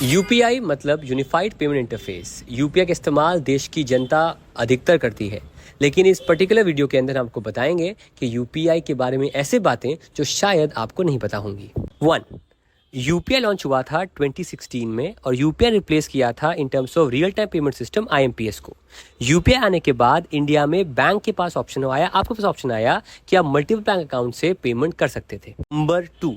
UPI मतलब unified payment interface. UPI का इस्तेमाल देश की जनता अधिकतर करती है, लेकिन इस पर्टिकुलर वीडियो के अंदर हम आपको बताएंगे कि यूपीआई के बारे में ऐसे बातें जो शायद आपको नहीं पता होंगी। 1. यूपीआई लॉन्च हुआ था 2016 में और यूपीआई रिप्लेस किया था in terms of real time payment system IMPS को। यूपीआई आने के बाद इंडिया में बैंक के पास ऑप्शन आया, आपके पास ऑप्शन आया कि आप मल्टीपल बैंक अकाउंट से पेमेंट कर सकते थे। नंबर 2,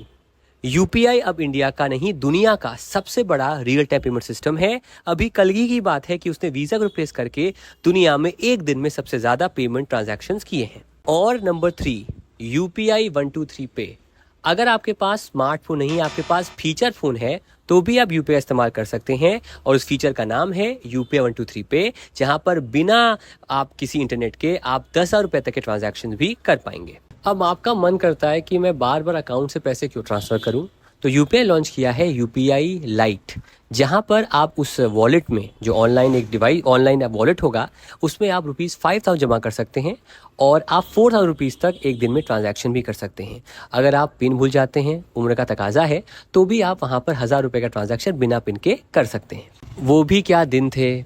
यूपीआई अब इंडिया का नहीं दुनिया का सबसे बड़ा रियल टाइम पेमेंट सिस्टम है। अभी कल ही की बात है कि उसने वीजा को रिप्लेस करके दुनिया में एक दिन में सबसे ज्यादा पेमेंट ट्रांजैक्शंस किए हैं। और नंबर 3, यूपीआई 123 पे। अगर आपके पास स्मार्टफोन नहीं, आपके पास फीचर फोन है, तो भी आप यूपीआई इस्तेमाल कर सकते हैं। और उस फीचर का नाम है यूपीआई 123 पे, जहां पर बिना आप किसी इंटरनेट के आप 10,000 रुपए तक के ट्रांजैक्शन भी कर पाएंगे। अब आपका मन करता है कि मैं बार बार अकाउंट से पैसे क्यों ट्रांसफर करूं, तो यूपीआई लॉन्च किया है यूपीआई लाइट, जहां पर आप उस वॉलेट में जो ऑनलाइन एक डिवाइस ऑनलाइन वॉलेट होगा, उसमें आप ₹5,000 जमा कर सकते हैं और आप ₹4,000 तक एक दिन में ट्रांजैक्शन भी कर सकते हैं। अगर आप पिन भूल जाते हैं, उम्र का तकाजा है, तो भी आप वहां पर ₹1,000 का ट्रांजैक्शन बिना पिन के कर सकते हैं। वो भी क्या दिन थे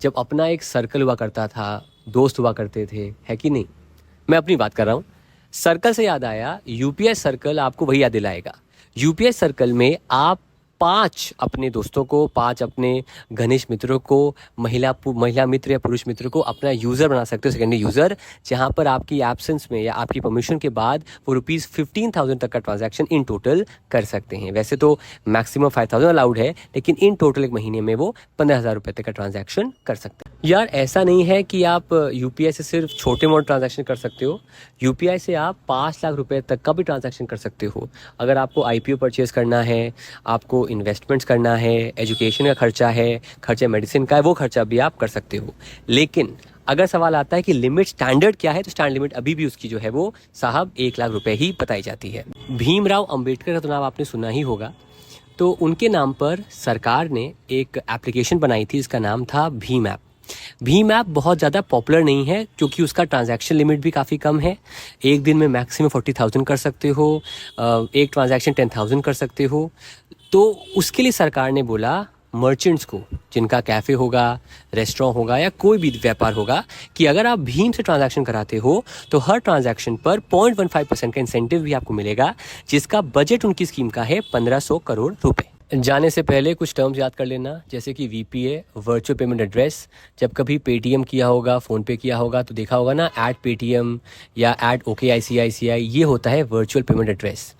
जब अपना एक सर्कल हुआ करता था, दोस्त हुआ करते थे, है कि नहीं। मैं अपनी बात कर रहा हूँ। सर्कल से याद आया, यूपीआई सर्कल आपको वही याद दिलाएगा। यूपीआई सर्कल में आप 5 अपने दोस्तों को, 5 अपने घनिष्ठ मित्रों को, महिला मित्र या पुरुष मित्र को अपना यूज़र बना सकते हो, सेकेंडरी यूज़र, जहां पर आपकी एब्सेंस में या आपकी परमिशन के बाद वो ₹15,000 तक का ट्रांजैक्शन इन टोटल कर सकते हैं। वैसे तो मैक्सिमम 5,000 अलाउड है, लेकिन इन टोटल एक महीने में वो 15,000 रुपये तक का ट्रांजैक्शन कर सकते हैं। यार ऐसा नहीं है कि आप यूपीआई से सिर्फ छोटे मोटे ट्रांजैक्शन कर सकते हो। यूपीआई से आप 5 लाख रुपए तक का भी ट्रांजैक्शन कर सकते हो। अगर आपको आईपीओ परचेज करना है, आपको इन्वेस्टमेंट्स करना है, एजुकेशन का खर्चा मेडिसिन का है, वो खर्चा भी आप कर सकते हो। लेकिन अगर सवाल आता है कि लिमिट स्टैंडर्ड क्या है, तो स्टैंडर्ड लिमिट अभी भी उसकी जो है वो साहब 1 लाख रुपए ही बताई जाती है। भीमराव अंबेडकर का तो नाम आपने सुना ही होगा। तो उनके नाम पर सरकार ने एक एप्लीकेशन बनाई थी, इसका नाम था भीम ऐप। भीम ऐप बहुत ज़्यादा पॉपुलर नहीं है क्योंकि उसका ट्रांजैक्शन लिमिट भी काफ़ी कम है। एक दिन में मैक्सिमम 40,000 कर सकते हो, एक ट्रांजैक्शन 10,000 कर सकते हो। तो उसके लिए सरकार ने बोला मर्चेंट्स को, जिनका कैफ़े होगा, रेस्टोरेंट होगा या कोई भी व्यापार होगा, कि अगर आप भीम से ट्रांजैक्शन कराते हो तो हर ट्रांजैक्शन पर 0.15% का इंसेंटिव भी आपको मिलेगा, जिसका बजट उनकी स्कीम का है 1,500 करोड़ रुपए। जाने से पहले कुछ टर्म्स याद कर लेना, जैसे कि वीपीए, वर्चुअल पेमेंट एड्रेस। जब कभी पेटीएम किया होगा, फ़ोनपे किया होगा, तो देखा होगा ना @पेटीएम या @OKICICI, ये होता है वर्चुअल पेमेंट एड्रेस।